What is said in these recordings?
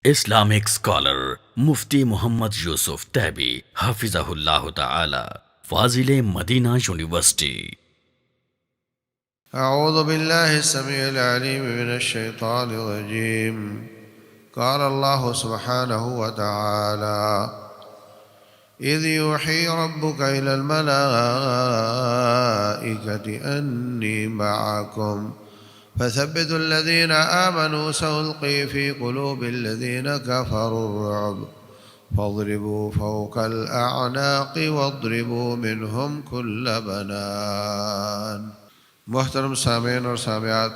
Islamic scholar Mufti Muhammad Yusuf Taibi Hafizahullah Ta'ala, Fazil Madina University. أعوذ بالله السميع العليم من الشيطان الرجيم. قال الله سبحانه وتعالى: إذ يوحي ربك إلى الملائكة أني معكم فثبتوا الذين آمنوا سألقي في قلوب الذين كفروا الرعب فاضربوا فوق الأعناق واضربوا منهم كل بنان. محترم سامعین اور سامعات،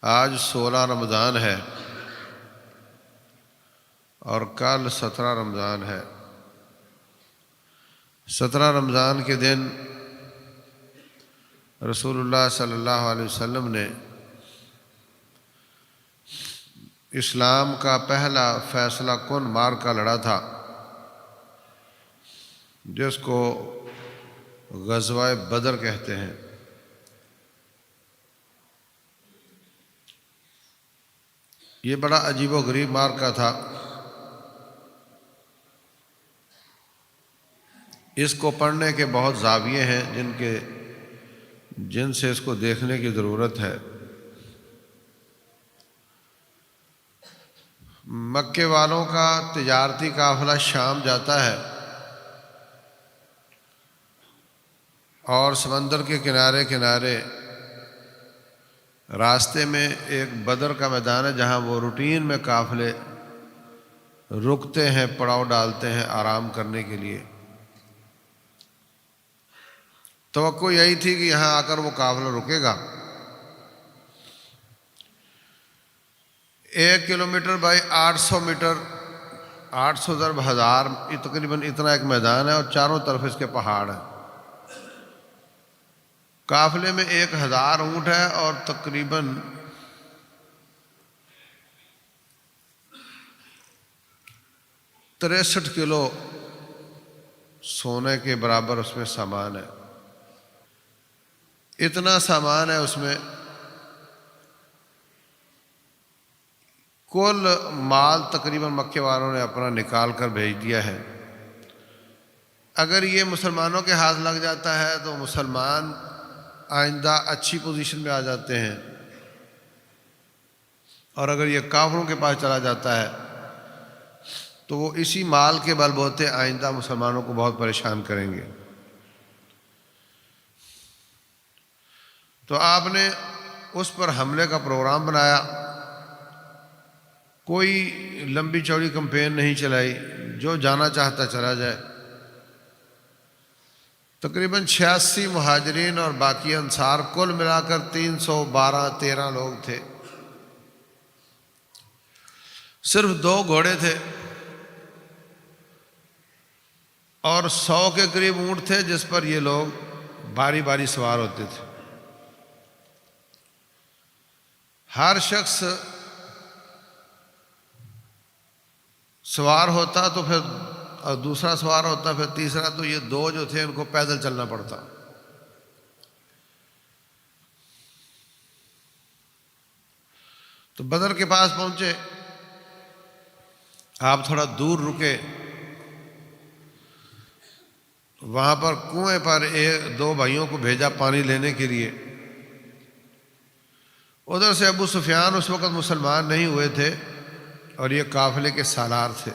آج 16 رمضان ہے اور کل 17 رمضان ہے۔ 17 رمضان کے دن رسول اللہ صلی اللہ علیہ وسلم نے اسلام کا پہلا فیصلہ کن معرکہ لڑا تھا، جس کو غزوہ بدر کہتے ہیں۔ یہ بڑا عجیب و غریب معرکہ تھا۔ اس کو پڑھنے کے بہت زاویے ہیں جن سے اس کو دیکھنے کی ضرورت ہے۔ مکے والوں کا تجارتی قافلہ شام جاتا ہے اور سمندر کے کنارے کنارے راستے میں ایک بدر کا میدان ہے، جہاں وہ روٹین میں قافلے رکتے ہیں، پڑاؤ ڈالتے ہیں آرام کرنے کے لیے۔ توقع یہی تھی کہ یہاں آ کر وہ قافلہ رکے گا۔ 1 کلومیٹر بائی 800 میٹر، 800 ضرب 1000، تقریباً اتنا ایک میدان ہے اور چاروں طرف اس کے پہاڑ ہیں۔ قافلے میں 1000 اونٹ ہے اور تقریباً 63 کلو سونے کے برابر اس میں سامان ہے۔ اتنا سامان ہے اس میں، کل مال تقریباً مکے والوں نے اپنا نکال کر بھیج دیا ہے۔ اگر یہ مسلمانوں کے ہاتھ لگ جاتا ہے تو مسلمان آئندہ اچھی پوزیشن میں آ جاتے ہیں، اور اگر یہ کافروں کے پاس چلا جاتا ہے تو وہ اسی مال کے بل بوتے آئندہ مسلمانوں کو بہت پریشان کریں گے۔ تو آپ نے اس پر حملے کا پروگرام بنایا، کوئی لمبی چوڑی کمپین نہیں چلائی، جو جانا چاہتا چلا جائے۔ تقریباً 86 مہاجرین اور باقی انصار، کل ملا کر 313 لوگ تھے۔ صرف 2 گھوڑے تھے اور 100 کے قریب اونٹ تھے، جس پر یہ لوگ باری باری سوار ہوتے تھے۔ ہر شخص سوار ہوتا تو پھر اور دوسرا سوار ہوتا، پھر تیسرا، تو یہ 2 جو تھے ان کو پیدل چلنا پڑتا۔ تو بدر کے پاس پہنچے، آپ تھوڑا دور رکے، وہاں پر کنویں پر 2 بھائیوں کو بھیجا پانی لینے کے لیے۔ ادھر سے ابو سفیان اس وقت مسلمان نہیں ہوئے تھے اور یہ قافلے کے سالار تھے،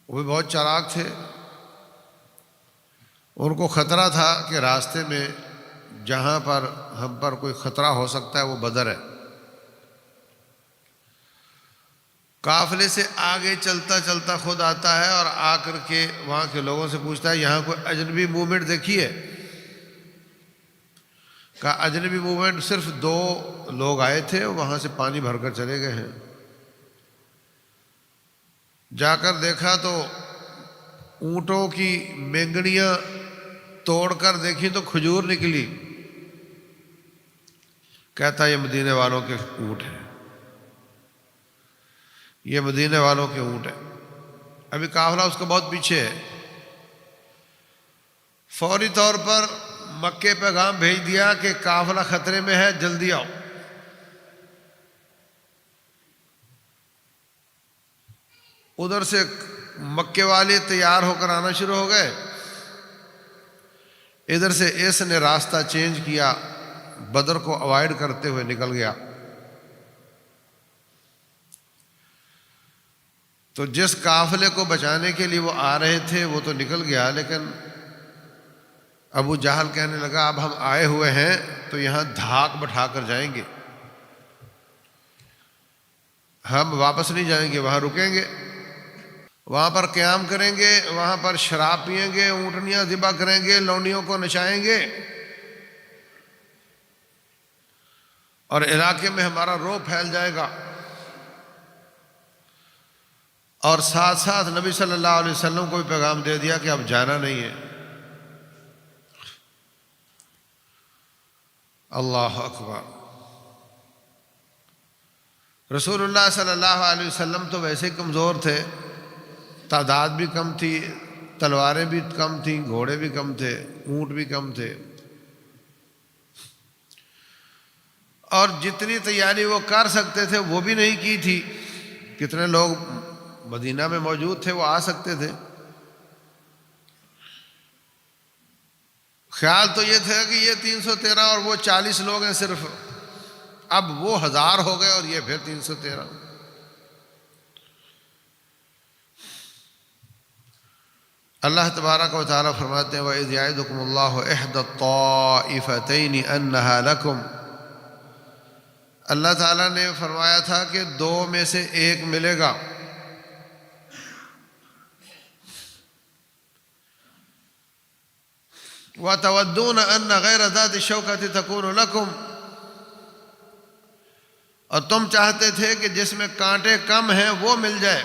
وہ بھی بہت چالاک تھے۔ ان کو خطرہ تھا کہ راستے میں جہاں پر ہم پر کوئی خطرہ ہو سکتا ہے وہ بدر ہے۔ قافلے سے آگے چلتا چلتا خود آتا ہے اور آ کر کے وہاں کے لوگوں سے پوچھتا ہے، یہاں کوئی اجنبی موومنٹ دیکھی ہے؟ کہا اجنبی موومنٹ صرف 2 لوگ آئے تھے، وہاں سے پانی بھر کر چلے گئے ہیں۔ جا کر دیکھا تو اونٹوں کی مینگڑیاں توڑ کر دیکھی تو کھجور نکلی۔ کہتا یہ مدینے والوں کے اونٹ ہیں، یہ مدینے والوں کے اونٹ ہیں۔ ابھی قافلہ اس کو بہت پیچھے ہے۔ فوری طور پر مکے پیغام بھیج دیا کہ قافلہ خطرے میں ہے، جلدی آؤ۔ ادھر سے مکے والے تیار ہو کر آنا شروع ہو گئے، ادھر سے اس نے راستہ چینج کیا، بدر کو اوائڈ کرتے ہوئے نکل گیا۔ تو جس قافلے کو بچانے کے لیے وہ آ رہے تھے وہ تو نکل گیا، لیکن ابو جہل کہنے لگا اب ہم آئے ہوئے ہیں تو یہاں دھاک بٹھا کر جائیں گے، ہم واپس نہیں جائیں گے، وہاں رکیں گے، وہاں پر قیام کریں گے، وہاں پر شراب پئیں گے، اونٹنیاں ذبح کریں گے، لونڈیوں کو نچائیں گے، اور علاقے میں ہمارا رعب پھیل جائے گا۔ اور ساتھ ساتھ نبی صلی اللہ علیہ وسلم کو بھی پیغام دے دیا کہ اب جانا نہیں ہے۔ اللہ اکبر۔ رسول اللہ صلی اللہ علیہ وسلم تو ویسے کمزور تھے، تعداد بھی کم تھی، تلواریں بھی کم تھیں، گھوڑے بھی کم تھے، اونٹ بھی کم تھے، اور جتنی تیاری وہ کر سکتے تھے وہ بھی نہیں کی تھی۔ کتنے لوگ مدینہ میں موجود تھے، وہ آ سکتے تھے، خیال تو یہ تھا کہ یہ 313 اور وہ 40 لوگ ہیں صرف، اب وہ 1000 ہو گئے اور یہ پھر 313۔ اللہ تبارک و تعالیٰ فرماتے ہیں وَإِذْ يَعِدُكُمُ اللَّهُ إِحْدَى الطَّائِفَتَيْنِ أَنَّهَا لَكُمْ، اللہ تعالیٰ نے فرمایا تھا کہ دو میں سے ایک ملے گا۔ وَتَوَدُّونَ أَنَّ غَيْرَ ذَاتِ الشَّوْكَةِ تَكُونُ لَكُمْ، اور تم چاہتے تھے کہ جس میں کانٹے کم ہیں وہ مل جائے۔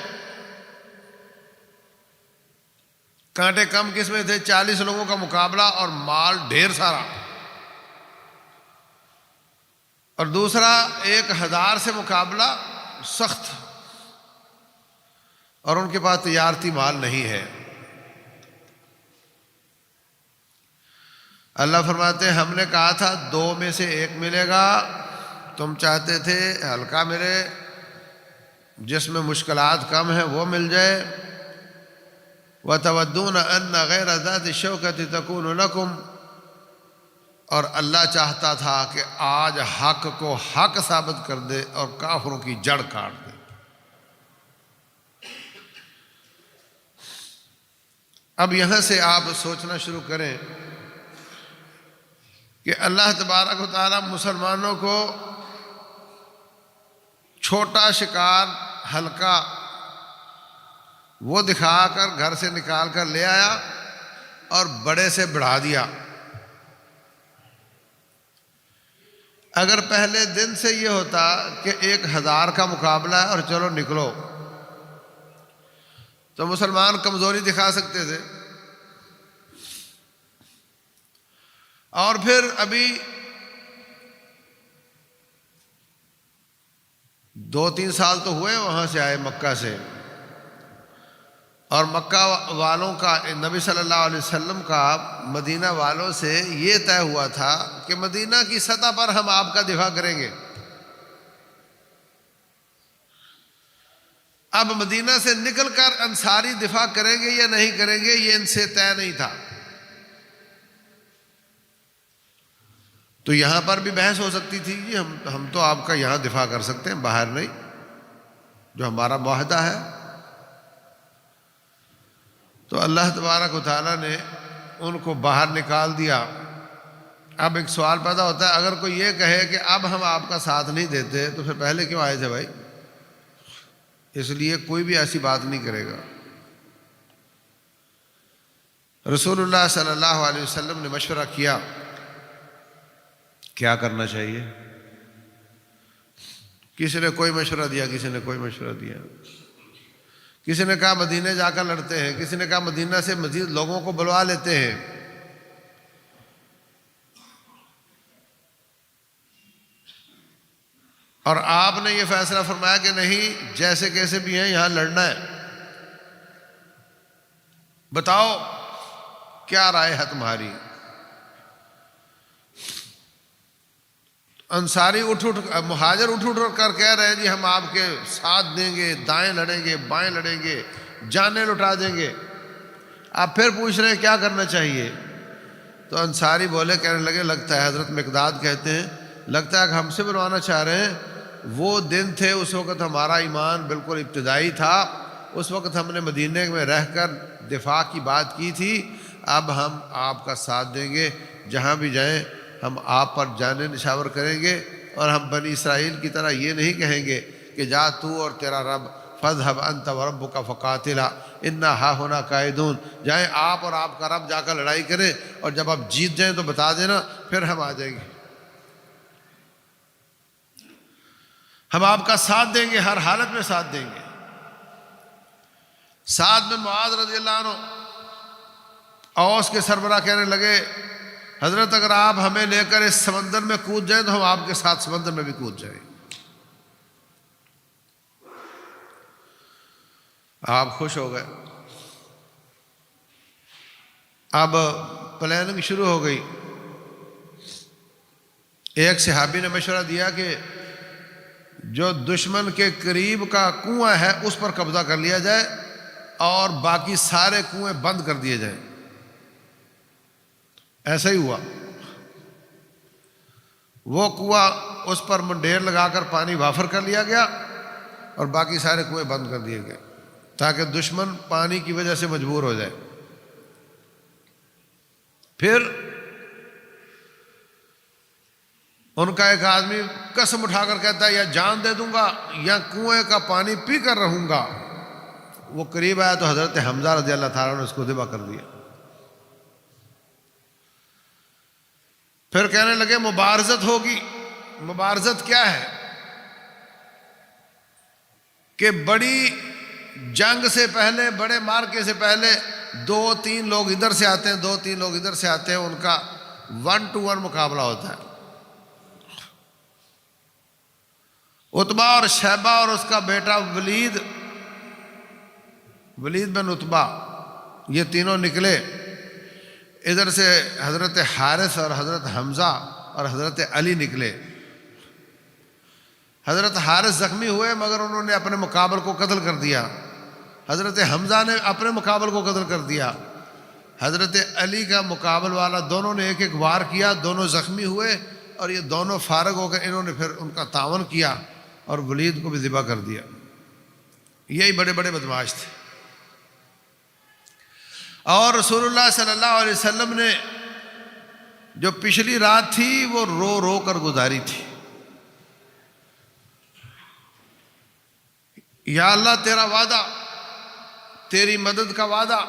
کانٹے کم کس میں تھے؟ 40 لوگوں کا مقابلہ اور مال ڈھیر سارا، اور دوسرا 1000 سے مقابلہ سخت، اور ان کے پاس تجارتی مال نہیں ہے۔ اللہ فرماتے ہیں ہم نے کہا تھا دو میں سے ایک ملے گا، تم چاہتے تھے ہلکا ملے، جس میں مشکلات کم ہیں وہ مل جائے۔ وَتَوَدُّونَ أَنَّ غَيْرَ ذَاتِ الشَّوْكَةِ تَكُونُ لَكُمْ، اور اللہ چاہتا تھا کہ آج حق کو حق ثابت کر دے اور کافروں کی جڑ کاٹ دے۔ اب یہاں سے آپ سوچنا شروع کریں کہ اللہ تبارک و تعالیٰ مسلمانوں کو چھوٹا شکار ہلکا وہ دکھا کر گھر سے نکال کر لے آیا اور بڑے سے بڑھا دیا۔ اگر پہلے دن سے یہ ہوتا کہ 1000 کا مقابلہ ہے اور چلو نکلو، تو مسلمان کمزوری دکھا سکتے تھے، اور پھر ابھی 2-3 سال تو ہوئے وہاں سے آئے مکہ سے، اور مکہ والوں کا، نبی صلی اللہ علیہ وسلم کا مدینہ والوں سے یہ طے ہوا تھا کہ مدینہ کی سطح پر ہم آپ کا دفاع کریں گے۔ اب مدینہ سے نکل کر انصاری دفاع کریں گے یا نہیں کریں گے یہ ان سے طے نہیں تھا۔ تو یہاں پر بھی بحث ہو سکتی تھی کہ ہم تو آپ کا یہاں دفاع کر سکتے ہیں، باہر نہیں، جو ہمارا معاہدہ ہے۔ تو اللہ تبارک و تعالیٰ نے ان کو باہر نکال دیا۔ اب ایک سوال پیدا ہوتا ہے، اگر کوئی یہ کہے کہ اب ہم آپ کا ساتھ نہیں دیتے تو پھر پہلے کیوں آئے تھے بھائی؟ اس لیے کوئی بھی ایسی بات نہیں کرے گا۔ رسول اللہ صلی اللہ علیہ وسلم نے مشورہ کیا کیا کرنا چاہیے، کسی نے کوئی مشورہ دیا، کسی نے کوئی مشورہ دیا، کسی نے کہا مدینے جا کر لڑتے ہیں، کسی نے کہا مدینہ سے مزید لوگوں کو بلوا لیتے ہیں۔ اور آپ نے یہ فیصلہ فرمایا کہ نہیں، جیسے کیسے بھی ہیں یہاں لڑنا ہے۔ بتاؤ کیا رائے ہے تمہاری؟ انصاری مہاجر اٹھ کر کہہ رہے ہیں جی ہم آپ کے ساتھ دیں گے، دائیں لڑیں گے، بائیں لڑیں گے، جانیں لٹا دیں گے۔ آپ پھر پوچھ رہے ہیں کیا کرنا چاہیے؟ تو انصاری بولے، کہنے لگے لگتا ہے، حضرت مقداد کہتے ہیں لگتا ہے کہ ہم سے بنوانا چاہ رہے ہیں۔ وہ دن تھے، اس وقت ہمارا ایمان بالکل ابتدائی تھا، اس وقت ہم نے مدینے میں رہ کر دفاع کی بات کی تھی، اب ہم آپ کا ساتھ دیں گے، جہاں بھی جائیں ہم آپ پر جانے نشاور کریں گے، اور ہم بنی اسرائیل کی طرح یہ نہیں کہیں گے کہ جا تو اور تیرا رب فاذهب انت وربك فقاتلا انا هاهنا قاعدون، جائیں آپ اور آپ کا رب جا کر لڑائی کریں، اور جب آپ جیت جائیں تو بتا دینا، پھر ہم آ جائیں گے، ہم آپ کا ساتھ دیں گے، ہر حالت میں ساتھ دیں گے۔ سعد بن معاذ رضی اللہ عنہ اوس کے سربراہ کہنے لگے، حضرت اگر آپ ہمیں لے کر اس سمندر میں کود جائیں تو ہم آپ کے ساتھ سمندر میں بھی کود جائیں۔ آپ خوش ہو گئے۔ اب پلاننگ شروع ہو گئی۔ ایک صحابی نے مشورہ دیا کہ جو دشمن کے قریب کا کنواں ہے اس پر قبضہ کر لیا جائے اور باقی سارے کنویں بند کر دیے جائیں۔ ایسا ہی ہوا، وہ کنواں اس پر منڈیر لگا کر پانی وافر کر لیا گیا اور باقی سارے کنویں بند کر دیے گئے تاکہ دشمن پانی کی وجہ سے مجبور ہو جائے۔ پھر ان کا ایک آدمی قسم اٹھا کر کہتا ہے یا جان دے دوں گا یا کنویں کا پانی پی کر رہوں گا۔ وہ قریب آیا تو حضرت حمزہ رضی اللہ تعالیٰ نے اس کو ذبح کر دیا۔ پھر کہنے لگے مبارزت ہوگی۔ مبارزت کیا ہے کہ بڑی جنگ سے پہلے، بڑے مارکے سے پہلے 2-3 لوگ ادھر سے آتے ہیں، 2-3 لوگ ادھر سے آتے ہیں، ان کا 1 to 1 مقابلہ ہوتا ہے۔ عتبہ اور شیبہ اور اس کا بیٹا ولید بن عتبہ، یہ تینوں نکلے۔ ادھر سے حضرت حارث اور حضرت حمزہ اور حضرت علی نکلے۔ حضرت حارث زخمی ہوئے مگر انہوں نے اپنے مقابل کو قتل کر دیا۔ حضرت حمزہ نے اپنے مقابل کو قتل کر دیا۔ حضرت علی کا مقابل والا دونوں نے ایک وار کیا، دونوں زخمی ہوئے اور یہ دونوں فارغ ہو گئے۔ انہوں نے پھر ان کا تعاون کیا اور ولید کو بھی ذبح کر دیا۔ یہی بڑے بڑے بدماش تھے۔ اور رسول اللہ صلی اللہ علیہ وسلم نے جو پچھلی رات تھی وہ رو رو کر گزاری تھی۔ یا اللہ تیرا وعدہ، تیری مدد کا وعدہ،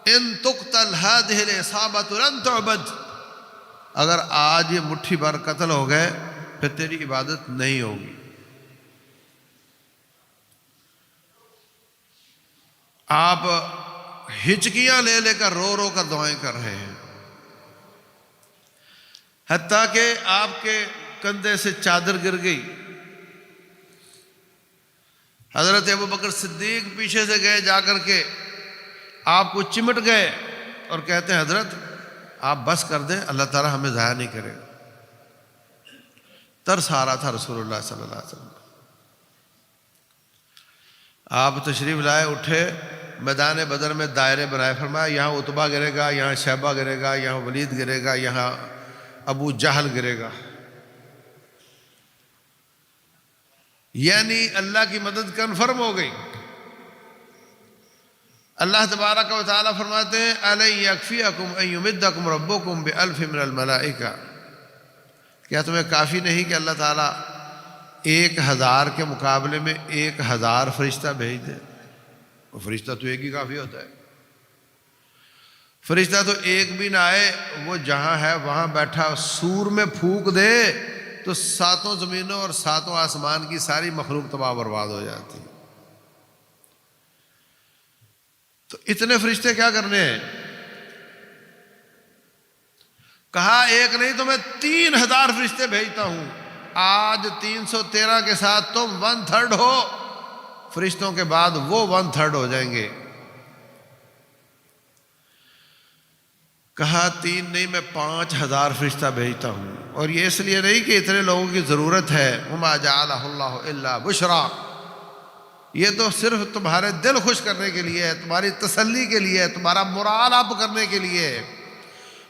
ان تقتل هذه العصابة لن تعبد، اگر آج یہ مٹھی بھر قتل ہو گئے پھر تیری عبادت نہیں ہوگی۔ آپ ہچکیاں لے لے کر رو رو کر دعائیں کر رہے ہیں، حتیٰ کہ آپ کے کندھے سے چادر گر گئی۔ حضرت ابوبکر صدیق پیچھے سے گئے، جا کر کے آپ کو چمٹ گئے اور کہتے ہیں حضرت آپ بس کر دیں، اللہ تعالیٰ ہمیں ضائع نہیں کرے گا۔ ترس آ رہا تھا رسول اللہ صلی اللہ علیہ وسلم۔ آپ تشریف لائے، اٹھے، میدان بدر میں دائرے بنائے، فرمایا یہاں عتبہ گرے گا، یہاں شیبہ گرے گا، یہاں ولید گرے گا، یہاں ابو جہل گرے گا۔ یعنی اللہ کی مدد کنفرم ہو گئی۔ اللہ تبارک و تعالیٰ فرماتے ہیں أَلَنْ يَكْفِيَكُمْ أَنْ يُمِدَّكُمْ رَبُّكُمْ بِأَلْفٍ مِّنَ الْمَلَائِكَةِ، کیا تمہیں کافی نہیں کہ اللہ تعالیٰ 1000 کے مقابلے میں 1000 فرشتہ بھیج دے؟ وہ فرشتہ تو ایک ہی کافی ہوتا ہے۔ فرشتہ تو ایک بھی نہ آئے، وہ جہاں ہے وہاں بیٹھا سور میں پھونک دے تو 7 زمینوں اور 7 آسمان کی ساری مخلوق تباہ برباد ہو جاتی۔ تو اتنے فرشتے کیا کرنے ہیں؟ کہا ایک نہیں تو میں 3000 فرشتے بھیجتا ہوں۔ آج 313 کے ساتھ تم 1/3 ہو، فرشتوں کے بعد وہ 1/3 ہو جائیں گے۔ کہا 3 نہیں، میں 5000 فرشتہ بھیجتا ہوں، اور یہ اس لیے نہیں کہ اتنے لوگوں کی ضرورت ہے، وما جعلہ اللہ الا بشرا، یہ تو صرف تمہارے دل خوش کرنے کے لیے ہے، تمہاری تسلی کے لیے ہے، تمہارا مرال اپ کرنے کے لیے ہے،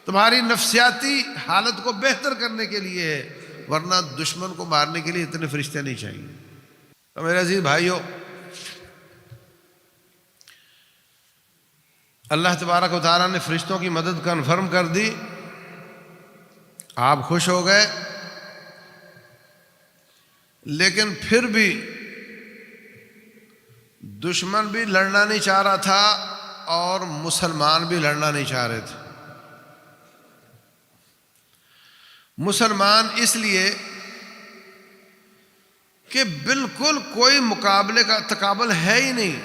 تمہاری نفسیاتی حالت کو بہتر کرنے کے لیے ہے، ورنہ دشمن کو مارنے کے لیے اتنے فرشتے نہیں چاہیے۔ تو میرے عزیز بھائیوں، اللہ تبارک و تعالیٰ نے فرشتوں کی مدد کنفرم کر دی، آپ خوش ہو گئے، لیکن پھر بھی دشمن بھی لڑنا نہیں چاہ رہا تھا اور مسلمان بھی لڑنا نہیں چاہ رہے تھے۔ مسلمان اس لیے کہ بالکل کوئی مقابلے کا تقابل ہے ہی نہیں،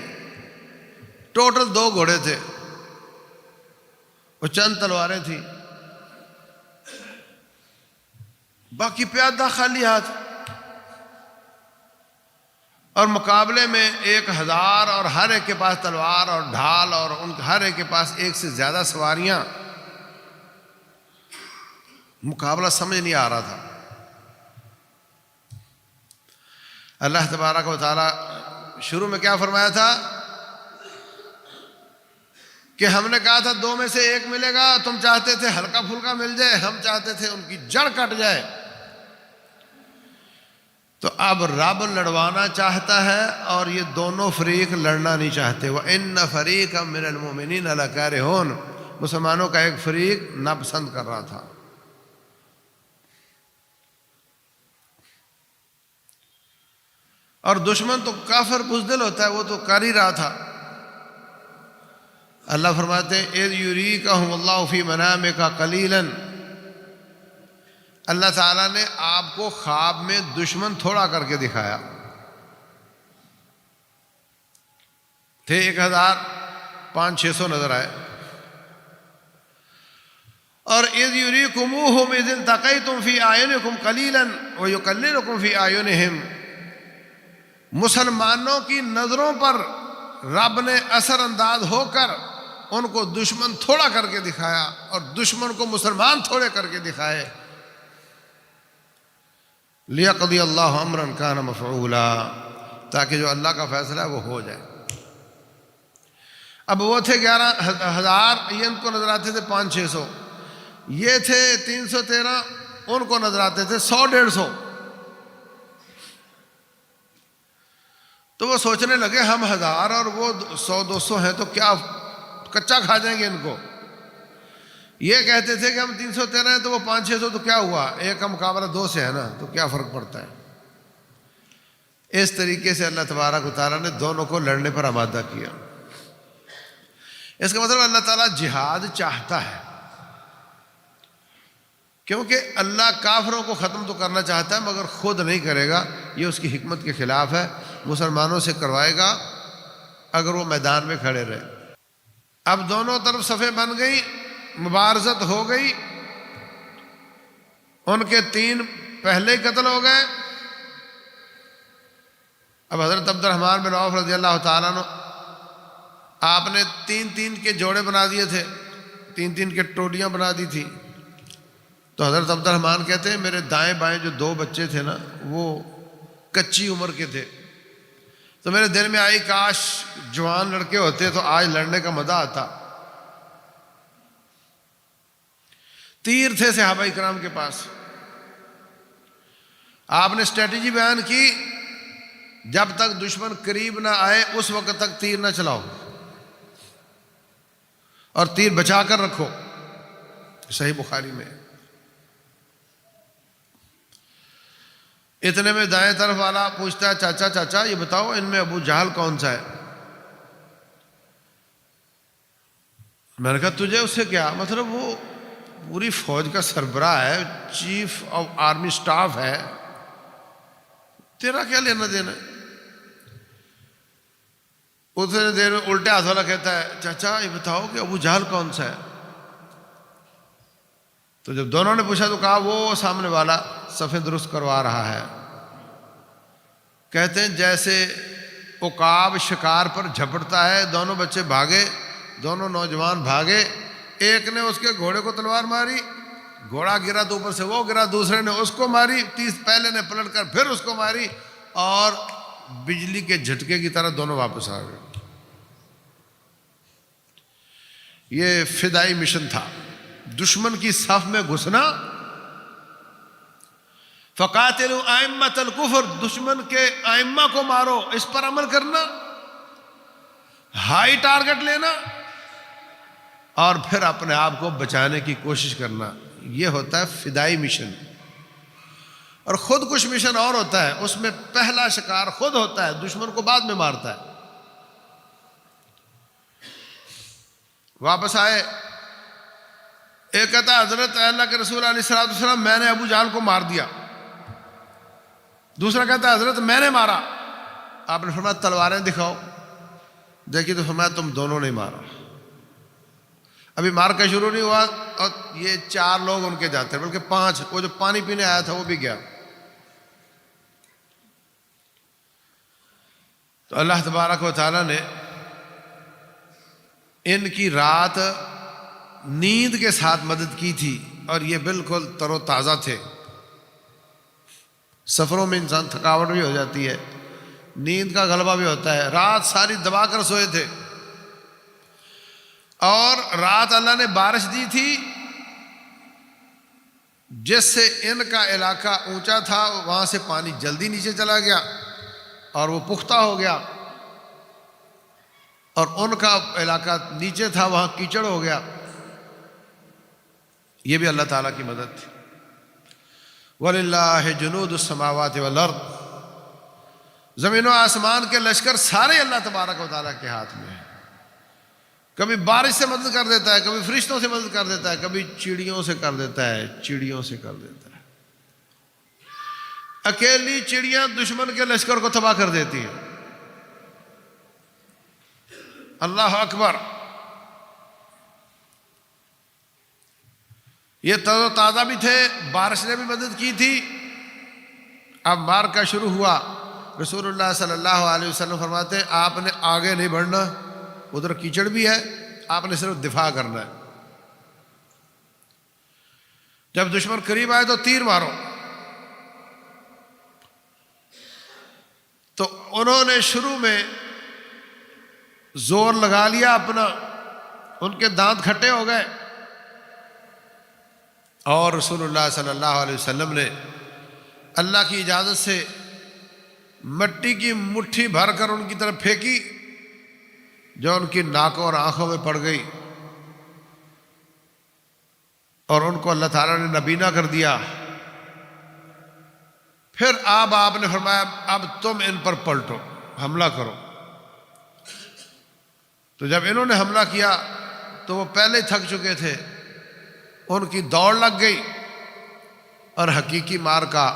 ٹوٹل 2 گھوڑے تھے، وہ چند تلواریں تھیں، باقی پیادہ خالی ہاتھ، اور مقابلے میں 1000 اور ہر ایک کے پاس تلوار اور ڈھال، اور ان ہر ایک کے پاس 1 سے زیادہ سواریاں، مقابلہ سمجھ نہیں آ رہا تھا۔ اللہ تبارک و تعالیٰ شروع میں کیا فرمایا تھا کہ ہم نے کہا تھا 2 میں سے 1 ملے گا، تم چاہتے تھے ہلکا پھلکا مل جائے، ہم چاہتے تھے ان کی جڑ کٹ جائے۔ تو اب رب لڑوانا چاہتا ہے اور یہ دونوں فریق لڑنا نہیں چاہتے۔ وَإِنَّ فَرِيقًا مِّنَ الْمُؤْمِنِينَ لَكَارِهُونَ، مسلمانوں کا ایک فریق ناپسند کر رہا تھا۔ اور دشمن تو کافر بزدل ہوتا ہے، وہ تو کر ہی رہا تھا۔ اللہ فرماتے ہیں اِذْ يُرِيكَهُمُ اللَّهُ فِي مَنَامِكَ قَلِيلًا، اللہ تعالیٰ نے آپ کو خواب میں دشمن تھوڑا کر کے دکھایا، تھے 1000، 500-600 نظر آئے۔ اور اِذْ يُرِيكُمُوهُمْ اِذْ الْتَقَيْتُمْ فِي أَعْيُنِكُمْ قَلِيلًا وَيُقَلِّلُكُمْ فِي أَعْيُنِهِمْ، مسلمانوں کی نظروں پر رب نے اثر انداز ہو کر ان کو دشمن تھوڑا کر کے دکھایا، اور دشمن کو مسلمان تھوڑے کر کے دکھائے۔ لِيَقْضِيَ اللَّهُ أَمْرًا كَانَ مَفْعُولًا، تاکہ جو اللہ کا فیصلہ ہے وہ ہو جائے۔ اب وہ تھے 11,000، یہ ان کو نظر آتے تھے 500-600، یہ تھے 313، ان کو نظر آتے تھے 100-150۔ تو وہ سوچنے لگے ہم 1000 اور وہ 100-200 ہیں تو کیا کچا کھا جائیں گے ان کو۔ یہ کہتے تھے کہ ہم 313 ہیں تو وہ 500-600، تو کیا ہوا، 1 کا مقابلہ 2 سے ہے نا، تو کیا فرق پڑتا ہے۔ اس طریقے سے اللہ تبارک و تعالیٰ نے دونوں کو لڑنے پر آمادہ کیا۔ اس کا مطلب اللہ تعالیٰ جہاد چاہتا ہے، کیونکہ اللہ کافروں کو ختم تو کرنا چاہتا ہے مگر خود نہیں کرے گا، یہ اس کی حکمت کے خلاف ہے، مسلمانوں سے کروائے گا اگر وہ میدان میں کھڑے رہے۔ اب دونوں طرف صفیں بن گئی، مبارزت ہو گئی، ان کے 3 پہلے ہی قتل ہو گئے۔ اب حضرت عبد الرحمن بن عوف رضی اللہ تعالیٰ عنہ، آپ نے 3-3 کے جوڑے بنا دیے تھے، 3-3 کے ٹولیاں بنا دی تھی۔ تو حضرت عبد الرحمن کہتے ہیں میرے دائیں بائیں جو 2 بچے تھے نا، وہ کچی عمر کے تھے، تو میرے دل میں آئی کاش جوان لڑکے ہوتے تو آج لڑنے کا مزہ آتا۔ تیر تھے صحابہ کرام کے پاس، آپ نے اسٹریٹجی بیان کی جب تک دشمن قریب نہ آئے اس وقت تک تیر نہ چلاؤ اور تیر بچا کر رکھو، صحیح بخاری میں۔ اتنے میں دائیں طرف والا پوچھتا ہے چاچا چاچا یہ بتاؤ ان میں ابو جہل کون سا ہے؟ میں نے کہا تجھے اس سے کیا مطلب، وہ پوری فوج کا سربراہ ہے، چیف آف آرمی سٹاف ہے، تیرا کیا لینا دینا ہے؟ اتنے دیر میں الٹے ہاتھ والا کہتا ہے چاچا یہ بتاؤ کہ ابو جہل کون سا ہے؟ تو جب دونوں نے پوچھا تو کہا وہ سامنے والا صفیں درست کروا رہا ہے۔ کہتے ہیں جیسے عقاب شکار پر جھپٹتا ہے، دونوں بچے بھاگے، دونوں نوجوان بھاگے، ایک نے اس کے گھوڑے کو تلوار ماری، گھوڑا گرا تو اوپر سے وہ گرا، دوسرے نے اس کو ماری، پہلے نے پلٹ کر پھر اس کو ماری، اور بجلی کے جھٹکے کی طرح دونوں واپس آ گئے۔ یہ فدائی مشن تھا، دشمن کی صف میں گھسنا۔ فقاتلوا ائمۃ الکفر، دشمن کے ائمہ کو مارو، اس پر عمل کرنا، ہائی ٹارگٹ لینا، اور پھر اپنے آپ کو بچانے کی کوشش کرنا، یہ ہوتا ہے فدائی مشن۔ اور خود کش مشن اور ہوتا ہے، اس میں پہلا شکار خود ہوتا ہے، دشمن کو بعد میں مارتا ہے۔ واپس آئے، ایک کہتا ہے حضرت اللہ کے رسول علیہ الصلوۃ والسلام میں نے ابو جہل کو مار دیا، دوسرا کہتا ہے حضرت میں نے مارا۔ آپ نے فرمایا تلواریں دکھاؤ، دیکھیے تو فرمایا تم دونوں نے مارا۔ ابھی مار کا شروع نہیں ہوا اور یہ 4 لوگ ان کے جاتے ہیں، بلکہ 5، وہ جو پانی پینے آیا تھا وہ بھی گیا۔ تو اللہ تبارک و تعالیٰ نے ان کی رات نیند کے ساتھ مدد کی تھی، اور یہ بالکل تر و تازہ تھے۔ سفروں میں انسان تھکاوٹ بھی ہو جاتی ہے، نیند کا غلبہ بھی ہوتا ہے، رات ساری دبا کر سوئے تھے، اور رات اللہ نے بارش دی تھی جس سے ان کا علاقہ اونچا تھا، وہاں سے پانی جلدی نیچے چلا گیا اور وہ پختہ ہو گیا، اور ان کا علاقہ نیچے تھا، وہاں کیچڑ ہو گیا۔ یہ بھی اللہ تعالیٰ کی مدد تھی۔ وَلِلَّهِ جُنُودُ السَّمَاوَاتِ وَالْأَرْضِ، زمین و آسمان کے لشکر سارے اللہ تبارک و تعالیٰ کے ہاتھ میں ہیں۔ کبھی بارش سے مدد کر دیتا ہے، کبھی فرشتوں سے مدد کر دیتا ہے، کبھی چڑیوں سے کر دیتا ہے، چڑیوں سے کر دیتا ہے۔ اکیلی چڑیاں دشمن کے لشکر کو تباہ کر دیتی ہیں۔ اللہ اکبر۔ یہ تر و تازہ بھی تھے، بارش نے بھی مدد کی تھی۔ اب مارکا شروع ہوا، رسول اللہ صلی اللہ علیہ وسلم فرماتے ہیں آپ نے آگے نہیں بڑھنا، ادھر کیچڑ بھی ہے، آپ نے صرف دفاع کرنا ہے۔ جب دشمن قریب آئے تو تیر مارو۔ تو انہوں نے شروع میں زور لگا لیا اپنا، ان کے دانت کھٹے ہو گئے، اور رسول اللہ صلی اللہ علیہ وسلم نے اللہ کی اجازت سے مٹی کی مٹھی بھر کر ان کی طرف پھینکی، جو ان کی ناکوں اور آنکھوں میں پڑ گئی، اور ان کو اللہ تعالیٰ نے نبینا کر دیا۔ پھر آپ نے فرمایا اب تم ان پر پلٹو، حملہ کرو۔ تو جب انہوں نے حملہ کیا تو وہ پہلے تھک چکے تھے، ان کی دوڑ لگ گئی، اور حقیقی مار کا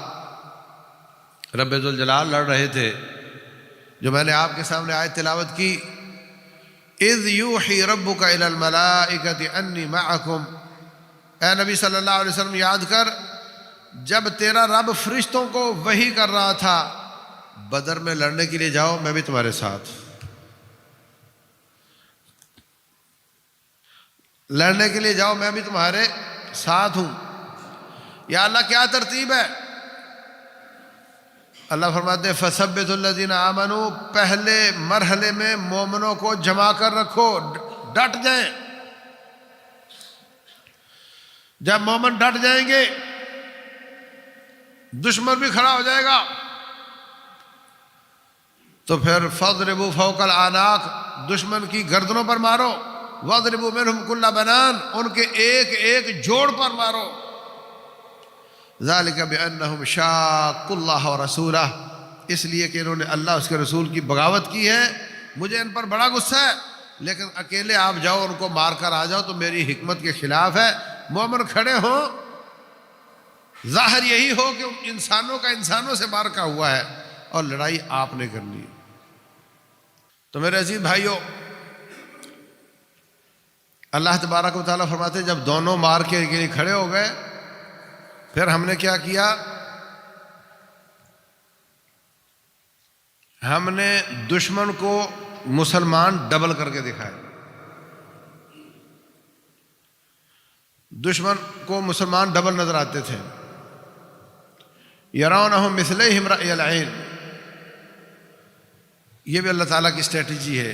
رب ذوالجلال لڑ رہے تھے، جو میں نے آپ کے سامنے آیت تلاوت کی، اذ یوحی ربک الی الملائکۃ انی معکم۔ اے نبی صلی اللہ علیہ وسلم یاد کر، جب تیرا رب فرشتوں کو وحی کر رہا تھا بدر میں لڑنے کے لیے جاؤ، میں بھی تمہارے ساتھ، لڑنے کے لیے جاؤ، میں بھی تمہارے ساتھ ہوں۔ یا اللہ کیا ترتیب ہے؟ اللہ فرماتے ہیں فَثَبِّتُ الَّذِينَ آمَنُوا، پہلے مرحلے میں مومنوں کو جمع کر رکھو، ڈٹ جائیں۔ جب مومن ڈٹ جائیں گے دشمن بھی کھڑا ہو جائے گا، تو پھر فَاضْرِبُوا فَوْقَ الْأَعْنَاقِ، دشمن کی گردنوں پر مارو، وَاضْرِبُوا مِنْهُمْ كُلَّ بَنَانٍ، ان کے ایک ایک جوڑ پر مارو۔ ذَلِكَ بِأَنَّهُمْ شَاقُّوا اللَّهَ وَرَسُولَهُ، اس لیے کہ انہوں نے اللہ اس کے رسول کی بغاوت کی ہے، مجھے ان پر بڑا غصہ ہے، لیکن اکیلے آپ جاؤ ان کو مار کر آ جاؤ تو میری حکمت کے خلاف ہے۔ مومن کھڑے ہوں، ظاہر یہی ہو کہ انسانوں کا انسانوں سے مارکا ہوا ہے اور لڑائی آپ نے کرنی ہے۔ تو میرے عزیز بھائیوں، اللہ تبارک و تعالیٰ فرماتے ہیں جب دونوں مار کے لیے کھڑے ہو گئے، پھر ہم نے کیا کیا؟ ہم نے دشمن کو مسلمان ڈبل کر کے دکھائے۔ دشمن کو مسلمان ڈبل نظر آتے تھے. یرونہم مثلیہم رأی العین، یہ بھی اللہ تعالیٰ کی اسٹریٹجی ہے.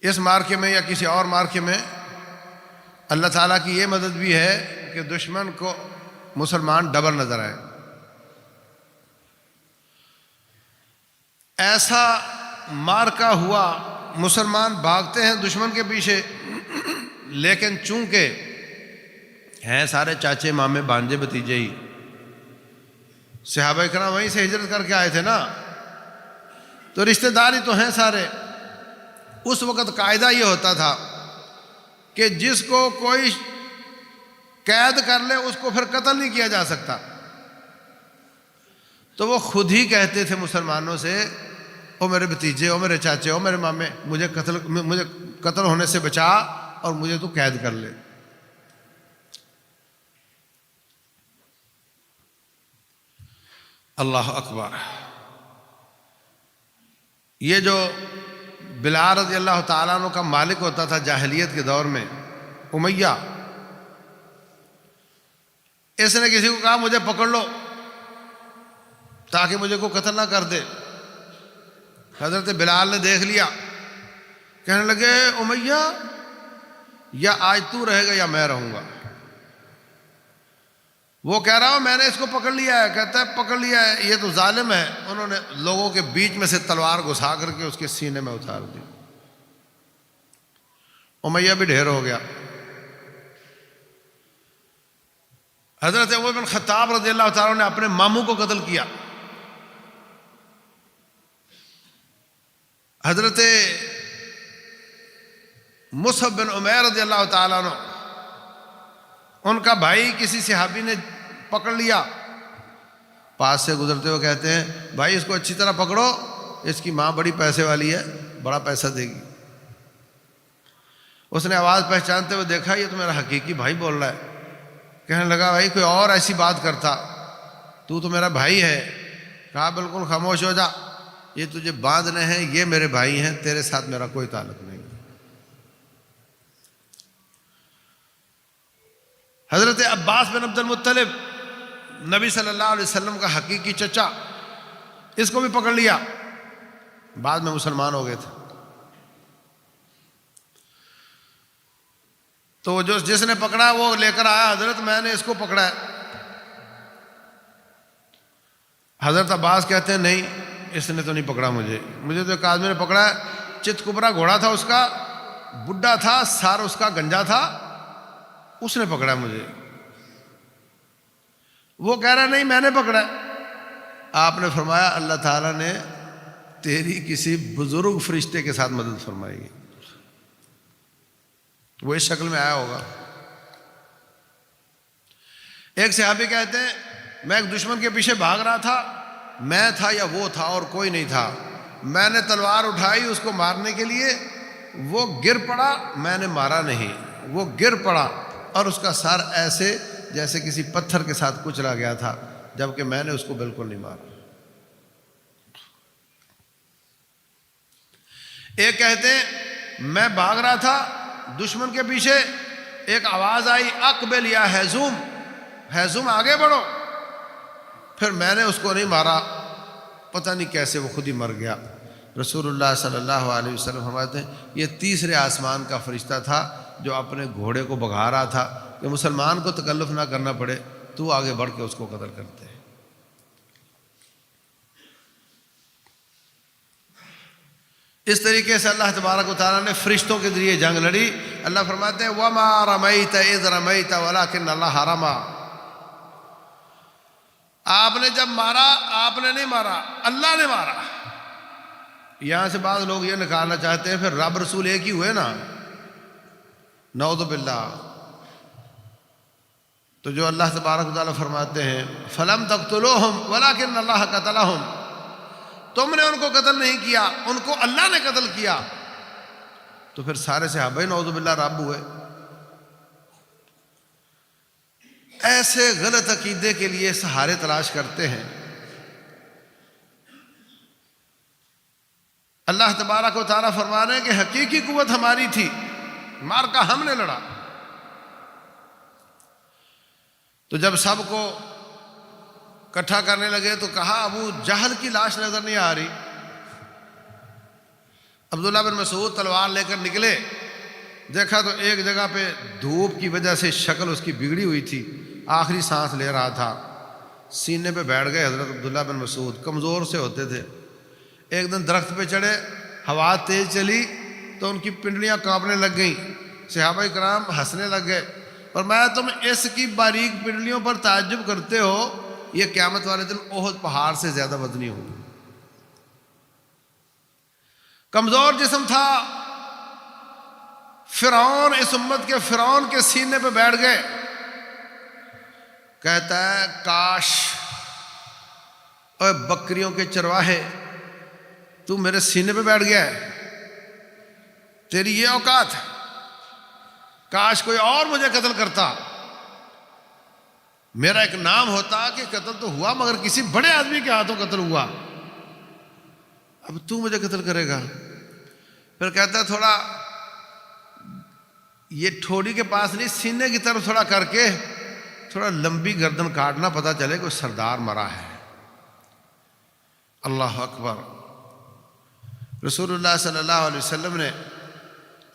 اس مارکے میں یا کسی اور مارکے میں اللہ تعالیٰ کی یہ مدد بھی ہے کہ دشمن کو مسلمان ڈبل نظر آئے. ایسا مارکا ہوا، مسلمان بھاگتے ہیں دشمن کے پیچھے، لیکن چونکہ ہیں سارے چاچے مامے بھانجے بھتیجے ہی، صحابہ کرام وہیں سے ہجرت کر کے آئے تھے نا، تو رشتہ دار ہی تو ہیں سارے. اس وقت قاعدہ یہ ہوتا تھا کہ جس کو کوئی قید کر لے اس کو پھر قتل نہیں کیا جا سکتا. تو وہ خود ہی کہتے تھے مسلمانوں سے، او میرے بھتیجے، او میرے چاچے، او میرے مامے، مجھے قتل ہونے سے بچا اور مجھے تو قید کر لے. اللہ اکبر. یہ جو بلال رضی اللہ تعالیٰ عنہ کا مالک ہوتا تھا جاہلیت کے دور میں، امیہ، اس نے کسی کو کہا مجھے پکڑ لو تاکہ مجھے کوئی قتل نہ کر دے. حضرت بلال نے دیکھ لیا، کہنے لگے امیہ یا آج تو رہے گا یا میں رہوں گا. وہ کہہ رہا ہوں میں نے اس کو پکڑ لیا ہے. کہتا ہے پکڑ لیا ہے، یہ تو ظالم ہے. انہوں نے لوگوں کے بیچ میں سے تلوار گھسا کر کے اس کے سینے میں اتار دی. امیہ بھی ڈھیر ہو گیا. حضرت عمر بن خطاب رضی اللہ تعالیٰ نے اپنے ماموں کو قتل کیا. حضرت مصعب بن عمیر رضی اللہ تعالیٰ عنہ، ان کا بھائی کسی صحابی نے پکڑ لیا، پاس سے گزرتے ہوئے کہتے ہیں بھائی اس کو اچھی طرح پکڑو، اس کی ماں بڑی پیسے والی ہے، بڑا پیسہ دے گی. اس نے آواز پہچانتے ہوئے دیکھا یہ تو میرا حقیقی بھائی بول رہا ہے. کہنے لگا بھائی کوئی اور ایسی بات کرتا، تو میرا بھائی ہے. کہا بالکل خاموش ہو جا، یہ تجھے باندھنے ہیں، یہ میرے بھائی ہیں، تیرے ساتھ میرا کوئی تعلق نہیں. حضرت عباس بن عبد المطلب، نبی صلی اللہ علیہ وسلم کا حقیقی چچا، اس کو بھی پکڑ لیا، بعد میں مسلمان ہو گئے تھے. تو جس نے پکڑا وہ لے کر آیا، حضرت میں نے اس کو پکڑا ہے. حضرت عباس کہتے ہیں نہیں، اس نے تو نہیں پکڑا مجھے تو ایک آدمی نے پکڑا ہے. چت کبرا گھوڑا تھا اس کا، بڈھا تھا، سار اس کا گنجا تھا، اس نے پکڑا مجھے. وہ کہہ رہا نہیں میں نے پکڑا. آپ نے فرمایا اللہ تعالیٰ نے تیری کسی بزرگ فرشتے کے ساتھ مدد فرمائی، وہ اس شکل میں آیا ہوگا. ایک صحابی کہتے ہیں میں ایک دشمن کے پیچھے بھاگ رہا تھا، میں تھا یا وہ تھا اور کوئی نہیں تھا. میں نے تلوار اٹھائی اس کو مارنے کے لیے، وہ گر پڑا، میں نے مارا نہیں، وہ گر پڑا اور اس کا سر ایسے جیسے کسی پتھر کے ساتھ کچلا گیا تھا، جبکہ میں نے اس کو بالکل نہیں مارا. ایک کہتے ہیں میں بھاگ رہا تھا دشمن کے پیچھے، ایک آواز آئی اقبل یا ہیزوم، ہیزوم آگے بڑھو. پھر میں نے اس کو نہیں مارا، پتہ نہیں کیسے وہ خود ہی مر گیا. رسول اللہ صلی اللہ علیہ وسلم فرماتے ہیں یہ تیسرے آسمان کا فرشتہ تھا جو اپنے گھوڑے کو بگھا رہا تھا کہ مسلمان کو تکلف نہ کرنا پڑے، تو آگے بڑھ کے اس کو قتل کرتے ہیں. اس طریقے سے اللہ تبارک و تعالیٰ نے فرشتوں کے ذریعے جنگ لڑی. اللہ فرماتے ہیں وَمَا رَمَيْتَ إِذْ رَمَيْتَ وَلَكِنَّ اللَّهَ رَمَى. آپ نے جب مارا آپ نے نہیں مارا، اللہ نے مارا. یہاں سے بعض لوگ یہ نکالنا چاہتے ہیں پھر رب رسول ایک ہی ہوئے نا، نعوذ باللہ. تو جو اللہ تبارک و تعالیٰ فرماتے ہیں فَلَمْ تَقْتُلُوهُمْ وَلَكِنَّ اللَّهَ قَتَلَهُمْ، تم نے ان کو قتل نہیں کیا، ان کو اللہ نے قتل کیا. تو پھر سارے صحابہ نعوذ باللہ رب ہوئے. ایسے غلط عقیدے کے لیے سہارے تلاش کرتے ہیں. اللہ تبارک و تعالیٰ فرما رہے ہیں کہ حقیقی قوت ہماری تھی، مارکا ہم نے لڑا. تو جب سب کو اکٹھا کرنے لگے تو کہا ابو جہل کی لاش نظر نہیں آ رہی. عبداللہ بن مسعود تلوار لے کر نکلے، دیکھا تو ایک جگہ پہ دھوپ کی وجہ سے شکل اس کی بگڑی ہوئی تھی، آخری سانس لے رہا تھا. سینے پہ بیٹھ گئے حضرت عبداللہ بن مسعود، کمزور سے ہوتے تھے. ایک دن درخت پہ چڑھے، ہوا تیز چلی تو ان کی پنڈلیاں کانپنے لگ گئیں. صحابہ کرام ہنسنے لگ گئے. فرمایا تم اس کی باریک پنڈلیوں پر تعجب کرتے ہو، یہ قیامت والے دن احد پہاڑ سے زیادہ وزنی ہوگی. کمزور جسم تھا. فرعون، اس امت کے فرعون کے سینے پہ بیٹھ گئے. کہتا ہے کاش اے بکریوں کے چرواہے تو میرے سینے پہ بیٹھ گیا ہے، تیری یہ اوقات ہے. کاش کوئی اور مجھے قتل کرتا، میرا ایک نام ہوتا کہ قتل تو ہوا مگر کسی بڑے آدمی کے ہاتھوں قتل ہوا، اب تو مجھے قتل کرے گا. پھر کہتا ہے تھوڑا یہ ٹھوڑی کے پاس نہیں، سینے کی طرف تھوڑا کر کے تھوڑا لمبی گردن کاٹنا، پتہ چلے کوئی سردار مرا ہے. اللہ اکبر. رسول اللہ صلی اللہ علیہ وسلم نے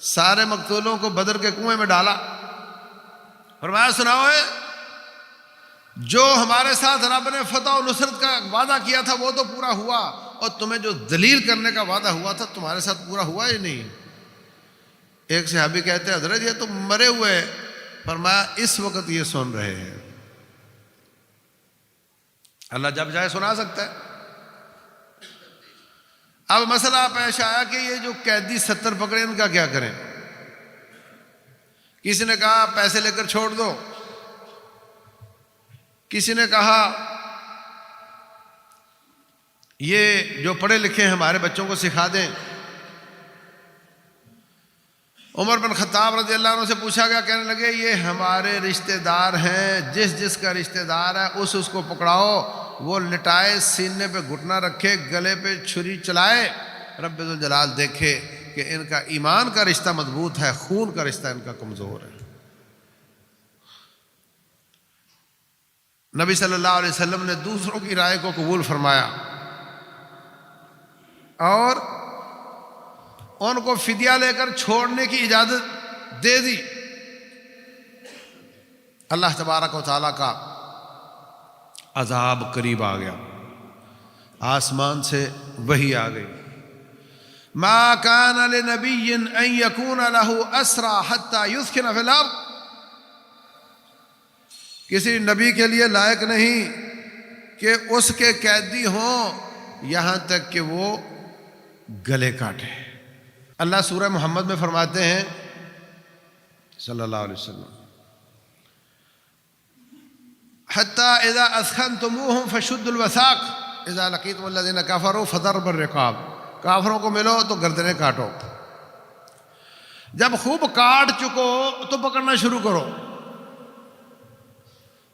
سارے مقتولوں کو بدر کے کنویں میں ڈالا. فرمایا سناؤ ہے، جو ہمارے ساتھ رب نے فتح و نصرت کا وعدہ کیا تھا وہ تو پورا ہوا، اور تمہیں جو ذلیل کرنے کا وعدہ ہوا تھا تمہارے ساتھ پورا ہوا ہی نہیں. ایک صحابی کہتے ہیں حضرت یہ تو مرے ہوئے. فرمایا اس وقت یہ سن رہے ہیں، اللہ جب چاہے سنا سکتا ہے. اب مسئلہ پیش آیا کہ یہ جو قیدی 70 پکڑے ان کا کیا کریں. کسی نے کہا پیسے لے کر چھوڑ دو، کسی نے کہا یہ جو پڑھے لکھے ہیں ہمارے بچوں کو سکھا دیں. عمر بن خطاب رضی اللہ عنہ سے پوچھا گیا، کہنے لگے یہ ہمارے رشتہ دار ہیں، جس جس کا رشتہ دار ہے اس کو پکڑاؤ، وہ لٹائے، سینے پہ گھٹنا رکھے، گلے پہ چھری چلائے، رب ذوالجلال دیکھے کہ ان کا ایمان کا رشتہ مضبوط ہے، خون کا رشتہ ان کا کمزور ہے. نبی صلی اللہ علیہ وسلم نے دوسروں کی رائے کو قبول فرمایا اور ان کو فدیہ لے کر چھوڑنے کی اجازت دے دی. اللہ تبارک و تعالیٰ کا عذاب قریب آ گیا، آسمان سے وحی آ گئی. ما کان لنبی ان یکون لہ اسری حتی یثخن فی الارض. کسی نبی کے لیے لائق نہیں کہ اس کے قیدی ہوں یہاں تک کہ وہ گلے کاٹے. اللہ سورہ محمد میں فرماتے ہیں صلی اللہ علیہ وسلم، حتی اذا اثخنتموہم فشدوا الوثاق اذا لقیتم الذین کفروا فضربوا الرقاب. کافروں کو ملو تو گردنیں کاٹو، جب خوب کاٹ چکو تو پکڑنا شروع کرو.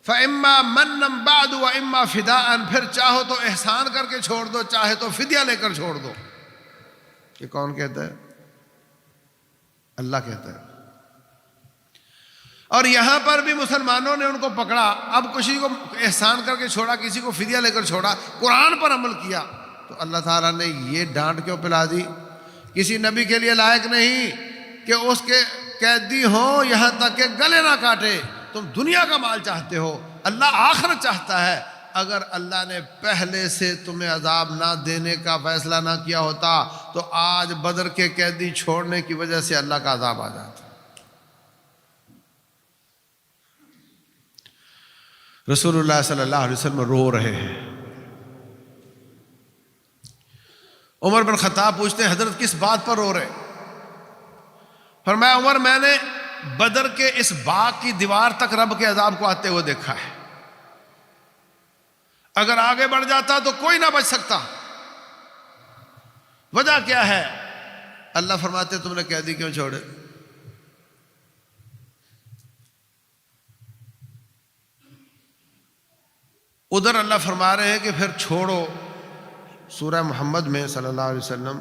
فَإِمَّا مَنًّا بَعْدُ وَإِمَّا فِدَاءً. پھر چاہو تو احسان کر کے چھوڑ دو، چاہے تو فدیہ لے کر چھوڑ دو. یہ کون کہتا ہے؟ اللہ کہتا ہے. اور یہاں پر بھی مسلمانوں نے ان کو پکڑا، اب کسی کو احسان کر کے چھوڑا، کسی کو فدیہ لے کر چھوڑا، قرآن پر عمل کیا تو اللہ تعالیٰ نے یہ ڈانٹ کیوں پلا دی؟ کسی نبی کے لیے لائق نہیں کہ اس کے قیدی ہوں یہاں تک کہ گلے نہ کاٹے. تم دنیا کا مال چاہتے ہو، اللہ آخرت چاہتا ہے. اگر اللہ نے پہلے سے تمہیں عذاب نہ دینے کا فیصلہ نہ کیا ہوتا تو آج بدر کے قیدی چھوڑنے کی وجہ سے اللہ کا عذاب آ جاتا. رسول اللہ صلی اللہ علیہ وسلم رو رہے ہیں. عمر بن خطاب پوچھتے ہیں حضرت کس بات پر رو رہے؟ فرمایا عمر میں نے بدر کے اس باغ کی دیوار تک رب کے عذاب کو آتے ہوئے دیکھا ہے، اگر آگے بڑھ جاتا تو کوئی نہ بچ سکتا. وجہ کیا ہے؟ اللہ فرماتے تم نے قیدی کیوں چھوڑے؟ ادھر اللہ فرما رہے ہیں کہ پھر چھوڑو. سورہ محمد میں صلی اللہ علیہ وسلم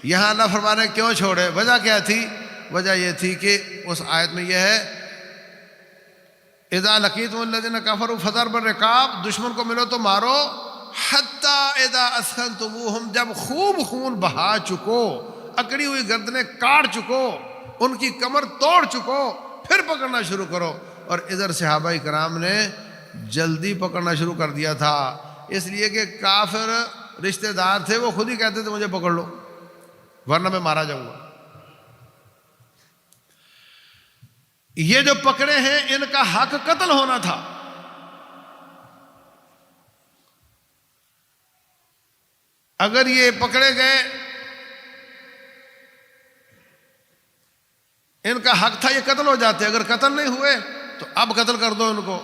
یہاں اللہ فرما رہے ہیں کیوں چھوڑے؟ وجہ کیا تھی؟ وجہ یہ تھی کہ اس آیت میں یہ ہے اذا لقیتم الذین کفروا فضربوا الرقاب، دشمن کو ملو تو مارو، حتی اذا اثخنتموہم، جب خوب خون بہا چکو، اکڑی ہوئی گردنیں کاٹ چکو، ان کی کمر توڑ چکو، پھر پکڑنا شروع کرو۔ اور ادھر صحابہ کرام نے جلدی پکڑنا شروع کر دیا تھا، اس لیے کہ کافر رشتہ دار تھے، وہ خود ہی کہتے تھے مجھے پکڑ لو ورنہ میں مارا جاؤں گا۔ یہ جو پکڑے ہیں ان کا حق قتل ہونا تھا، اگر یہ پکڑے گئے ان کا حق تھا یہ قتل ہو جاتے، اگر قتل نہیں ہوئے تو اب قتل کر دو ان کو،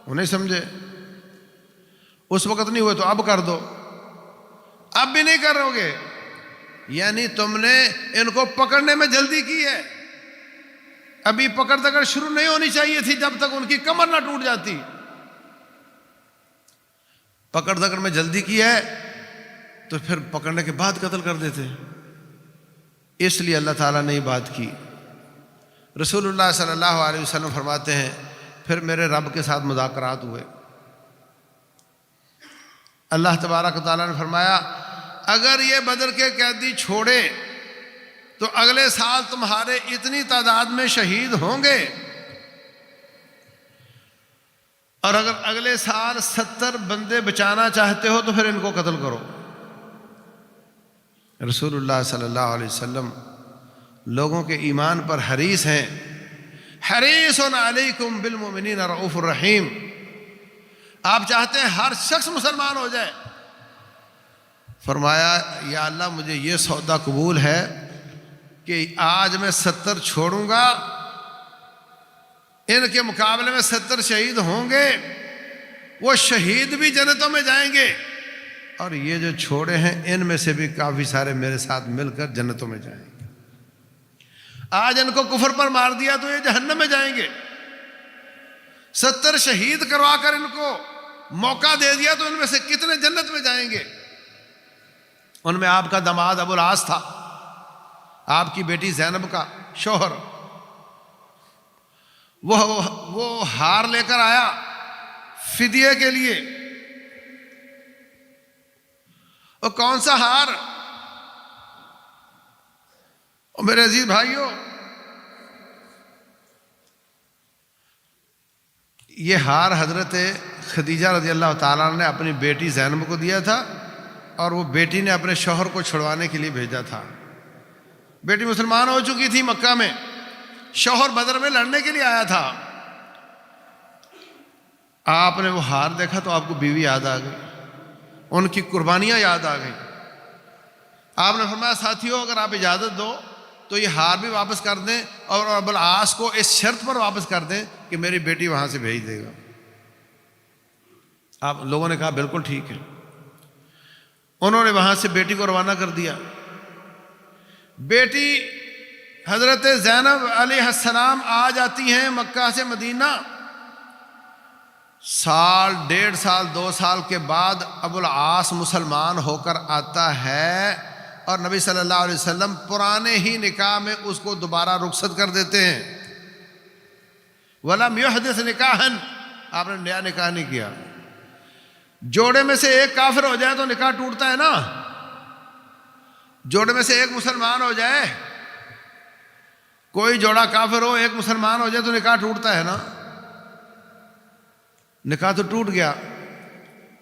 انہیں سمجھے، اس وقت نہیں ہوئے تو اب کر دو، اب بھی نہیں کرو گے، یعنی تم نے ان کو پکڑنے میں جلدی کی ہے، ابھی پکڑ دکڑ شروع نہیں ہونی چاہیے تھی جب تک ان کی کمر نہ ٹوٹ جاتی، پکڑ دکڑ میں جلدی کی ہے تو پھر پکڑنے کے بعد قتل کر دیتے، اس لیے اللہ تعالیٰ نے یہ بات کی۔ رسول اللہ صلی اللہ علیہ وسلم فرماتے ہیں پھر میرے رب کے ساتھ مذاکرات ہوئے، اللہ تبارک و تعالیٰ نے فرمایا اگر یہ بدر کے قیدی چھوڑے تو اگلے سال تمہارے اتنی تعداد میں شہید ہوں گے، اور اگر اگلے سال 70 بندے بچانا چاہتے ہو تو پھر ان کو قتل کرو۔ رسول اللہ صلی اللہ علیہ وسلم لوگوں کے ایمان پر حریص ہیں، حریص علیکم بالمؤمنین رؤوف الرحیم، آپ چاہتے ہیں ہر شخص مسلمان ہو جائے۔ فرمایا یا اللہ مجھے یہ سودا قبول ہے کہ آج میں 70 چھوڑوں گا، ان کے مقابلے میں 70 شہید ہوں گے، وہ شہید بھی جنتوں میں جائیں گے، اور یہ جو چھوڑے ہیں ان میں سے بھی کافی سارے میرے ساتھ مل کر جنتوں میں جائیں گے۔ آج ان کو کفر پر مار دیا تو یہ جہنم میں جائیں گے، 70 شہید کروا کر ان کو موقع دے دیا تو ان میں سے کتنے جنت میں جائیں گے۔ ان میں آپ کا داماد ابو العاص تھا، آپ کی بیٹی زینب کا شوہر، وہ ہار لے کر آیا فدیے کے لیے، اور کون سا ہار؟ اور میرے عزیز بھائیوں، یہ ہار حضرت خدیجہ رضی اللہ تعالیٰ نے اپنی بیٹی زینب کو دیا تھا، اور وہ بیٹی نے اپنے شوہر کو چھڑوانے کے لیے بھیجا تھا۔ بیٹی مسلمان ہو چکی تھی مکہ میں، شوہر بدر میں لڑنے کے لیے آیا تھا، آپ نے وہ ہار دیکھا تو آپ کو بیوی یاد آ گئی، ان کی قربانیاں یاد آ گئیں۔ آپ نے فرمایا ساتھیوں اگر آپ اجازت دو تو یہ ہار بھی واپس کر دیں، اور ابو العاص کو اس شرط پر واپس کر دیں کہ میری بیٹی وہاں سے بھیج دے گا۔ آپ لوگوں نے کہا بالکل ٹھیک ہے، انہوں نے وہاں سے بیٹی کو روانہ کر دیا۔ بیٹی حضرت زینب علیہ السلام آ جاتی ہیں مکہ سے مدینہ، سال 1.5 سال 2 سال کے بعد ابو العاص مسلمان ہو کر آتا ہے، اور نبی صلی اللہ علیہ وسلم پرانے ہی نکاح میں اس کو دوبارہ رخصت کر دیتے ہیں۔ وَلَمْ يُحْدِثْ نِكَاحًا، آپ نے نیا نکاح نہیں کیا۔ جوڑے میں سے ایک کافر ہو جائے تو نکاح ٹوٹتا ہے نا، جوڑے میں سے ایک مسلمان ہو جائے، کوئی جوڑا کافر ہو ایک مسلمان ہو جائے تو نکاح ٹوٹتا ہے نا، نکاح تو ٹوٹ گیا،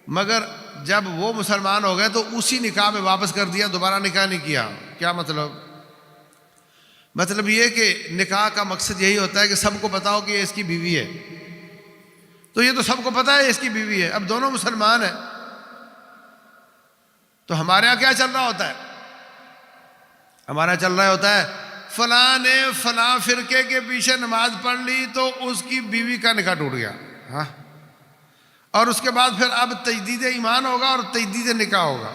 مگر جب وہ مسلمان ہو گئے تو اسی نکاح میں واپس کر دیا، دوبارہ نکاح نہیں کیا۔ کیا مطلب؟ مطلب یہ کہ نکاح کا مقصد یہی ہوتا ہے کہ سب کو پتا ہو کہ یہ اس کی بیوی ہے، تو یہ تو سب کو پتا ہے اس کی بیوی ہے، اب دونوں مسلمان ہیں، تو ہمارے یہاں کیا چل رہا ہوتا ہے؟ ہمارا چل رہا ہوتا ہے فلاں نے فلاں فرقے کے پیچھے نماز پڑھ لی تو اس کی بیوی کا نکاح ٹوٹ گیا، ہاں، اور اس کے بعد پھر اب تجدید ایمان ہوگا اور تجدید نکاح ہوگا۔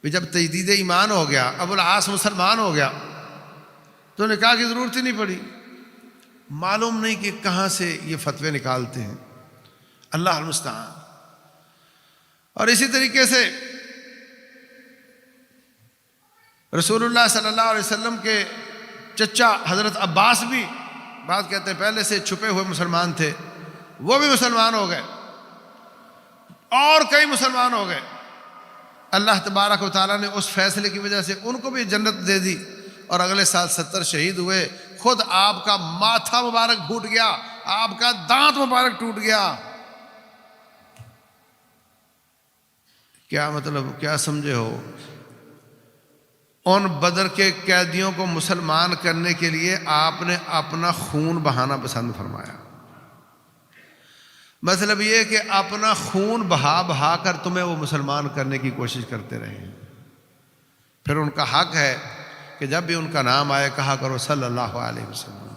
جب تجدید ایمان ہو گیا، ابو العاص مسلمان ہو گیا، تو نکاح کی ضرورت ہی نہیں پڑی۔ معلوم نہیں کہ کہاں سے یہ فتوے نکالتے ہیں، اللہ المستعان۔ اور اسی طریقے سے رسول اللہ صلی اللہ علیہ وسلم کے چچا حضرت عباس بھی بعض کہتے ہیں پہلے سے چھپے ہوئے مسلمان تھے، وہ بھی مسلمان ہو گئے، اور کئی مسلمان ہو گئے۔ اللہ تبارک و تعالیٰ نے اس فیصلے کی وجہ سے ان کو بھی جنت دے دی، اور اگلے سال 70 شہید ہوئے۔ خود آپ کا ماتھا مبارک پھوٹ گیا، آپ کا دانت مبارک ٹوٹ گیا۔ کیا مطلب، کیا سمجھے ہو؟ ان بدر کے قیدیوں کو مسلمان کرنے کے لیے آپ نے اپنا خون بہانا پسند فرمایا۔ مطلب یہ کہ اپنا خون بہا بہا کر تمہیں وہ مسلمان کرنے کی کوشش کرتے رہے۔ پھر ان کا حق ہے کہ جب بھی ان کا نام آئے کہا کرو صلی اللہ علیہ وسلم۔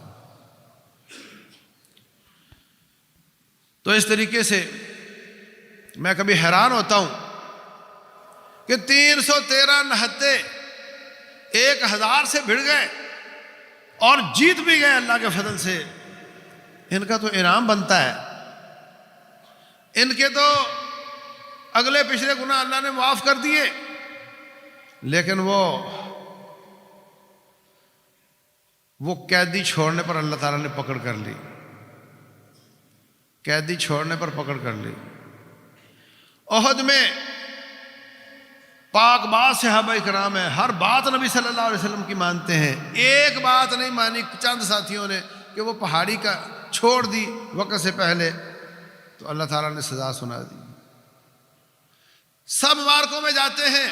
تو اس طریقے سے میں کبھی حیران ہوتا ہوں کہ 313 نہتے 1000 سے بھڑ گئے اور جیت بھی گئے اللہ کے فضل سے۔ ان کا تو انعام بنتا ہے، ان کے تو اگلے پچھلے گناہ اللہ نے معاف کر دیے، لیکن وہ قیدی چھوڑنے پر اللہ تعالیٰ نے پکڑ کر لی، قیدی چھوڑنے پر پکڑ کر لی۔ احد میں پاک باز صحابہ کرام ہیں، ہر بات نبی صلی اللہ علیہ وسلم کی مانتے ہیں، ایک بات نہیں مانی چند ساتھیوں نے کہ وہ پہاڑی کا چھوڑ دی وقت سے پہلے، تو اللہ تعالیٰ نے سزا سنا دی۔ سب مارکوں میں جاتے ہیں،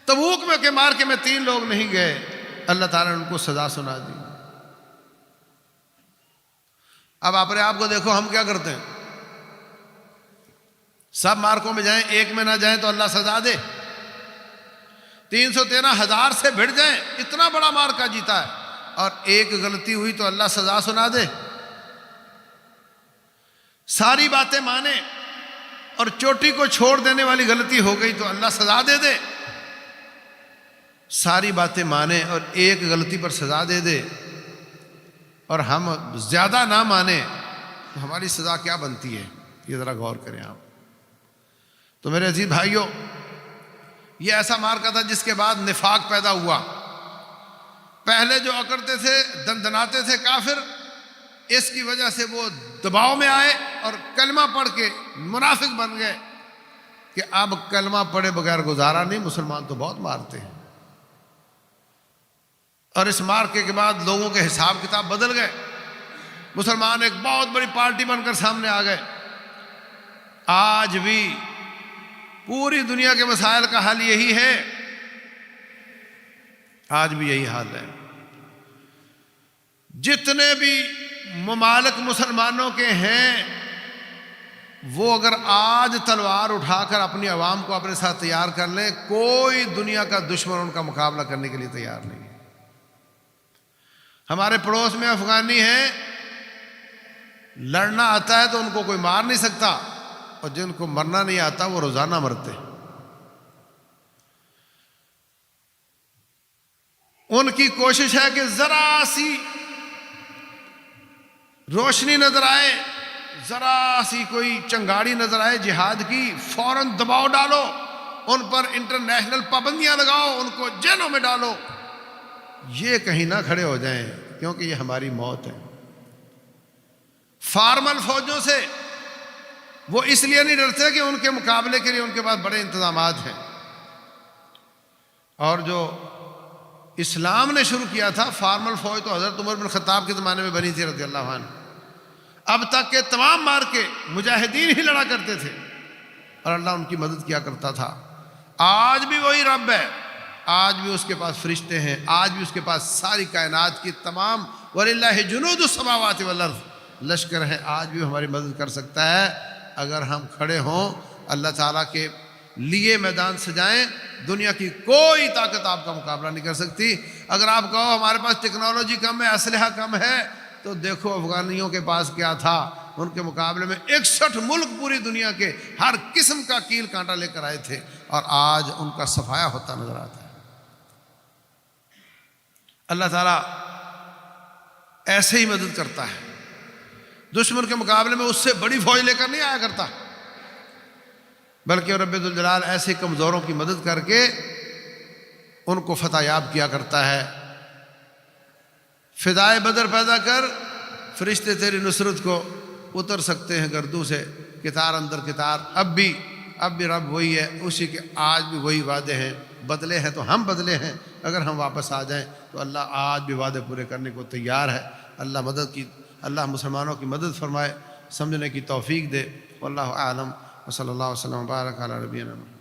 تبوک میں کے مارکے میں 3 لوگ نہیں گئے، اللہ تعالیٰ نے ان کو سزا سنا دی۔ اب اپنے آپ کو دیکھو، ہم کیا کرتے ہیں؟ سب مارکوں میں جائیں، ایک میں نہ جائیں تو اللہ سزا دے۔ 313,000 سے بھڑ جائیں، اتنا بڑا مارکا جیتا ہے، اور ایک غلطی ہوئی تو اللہ سزا سنا دے۔ ساری باتیں مانے اور چوٹی کو چھوڑ دینے والی غلطی ہو گئی تو اللہ سزا دے دے۔ ساری باتیں مانے اور ایک غلطی پر سزا دے دے، اور ہم زیادہ نہ مانے تو ہماری سزا کیا بنتی ہے؟ یہ ذرا غور کریں آپ۔ تو میرے عزیز بھائیوں، یہ ایسا مارکا تھا جس کے بعد نفاق پیدا ہوا۔ پہلے جو اکڑتے تھے، دندناتے تھے کافر، اس کی وجہ سے وہ دباؤ میں آئے اور کلمہ پڑھ کے منافق بن گئے کہ اب کلمہ پڑھے بغیر گزارا نہیں، مسلمان تو بہت مارتے ہیں۔ اور اس مارکے کے بعد لوگوں کے حساب کتاب بدل گئے، مسلمان ایک بہت بڑی پارٹی بن کر سامنے آ گئے۔ آج بھی پوری دنیا کے مسائل کا حل یہی ہے، آج بھی یہی حال ہے۔ جتنے بھی ممالک مسلمانوں کے ہیں، وہ اگر آج تلوار اٹھا کر اپنی عوام کو اپنے ساتھ تیار کر لیں، کوئی دنیا کا دشمن ان کا مقابلہ کرنے کے لیے تیار نہیں ہے۔ ہمارے پڑوس میں افغانی ہیں، لڑنا آتا ہے تو ان کو کوئی مار نہیں سکتا، اور جن کو مرنا نہیں آتا وہ روزانہ مرتے۔ ان کی کوشش ہے کہ ذرا سی روشنی نظر آئے، ذرا سی کوئی چنگاڑی نظر آئے جہاد کی، فوراً دباؤ ڈالو، ان پر انٹرنیشنل پابندیاں لگاؤ، ان کو جیلوں میں ڈالو، یہ کہیں نہ کھڑے ہو جائیں، کیونکہ یہ ہماری موت ہے۔ فارمل فوجوں سے وہ اس لیے نہیں ڈرتے کہ ان کے مقابلے کے لیے ان کے پاس بڑے انتظامات ہیں۔ اور جو اسلام نے شروع کیا تھا فارمل فوج، تو حضرت عمر بن خطاب کے زمانے میں بنی تھی رضی اللہ عنہ۔ اب تک کے تمام مارکے مجاہدین ہی لڑا کرتے تھے اور اللہ ان کی مدد کیا کرتا تھا۔ آج بھی وہی رب ہے، آج بھی اس کے پاس فرشتے ہیں، آج بھی اس کے پاس ساری کائنات کی تمام وَلِلَّهِ جُنُودُ السَّمَاوَاتِ وَالْأَرْضِ لشکر ہے، آج بھی ہماری مدد کر سکتا ہے اگر ہم کھڑے ہوں، اللہ تعالیٰ کے لیے میدان سجائیں۔ دنیا کی کوئی طاقت آپ کا مقابلہ نہیں کر سکتی۔ اگر آپ کہو ہمارے پاس ٹیکنالوجی کم ہے، اسلحہ کم ہے، تو دیکھو افغانیوں کے پاس کیا تھا، ان کے مقابلے میں 61 ملک پوری دنیا کے ہر قسم کا کیل کانٹا لے کر آئے تھے، اور آج ان کا صفایا ہوتا نظر آتا ہے۔ اللہ تعالیٰ ایسے ہی مدد کرتا ہے، دشمن کے مقابلے میں اس سے بڑی فوج لے کر نہیں آیا کرتا، بلکہ رب ذوالجلال ایسے کمزوروں کی مدد کر کے ان کو فتح یاب کیا کرتا ہے۔ فدائے بدر پیدا کر، فرشتے تیری نصرت کو اتر سکتے ہیں گردوں سے کتار اندر کتار۔ اب بھی رب وہی ہے، اسی کے آج بھی وہی وعدے ہیں، بدلے ہیں تو ہم بدلے ہیں، اگر ہم واپس آ جائیں تو اللہ آج بھی وعدے پورے کرنے کو تیار ہے۔ اللہ مسلمانوں کی مدد فرمائے، سمجھنے کی توفیق دے۔ واللہ اعلم، وصلی اللہ وسلم وبارک علی نبینا محمد۔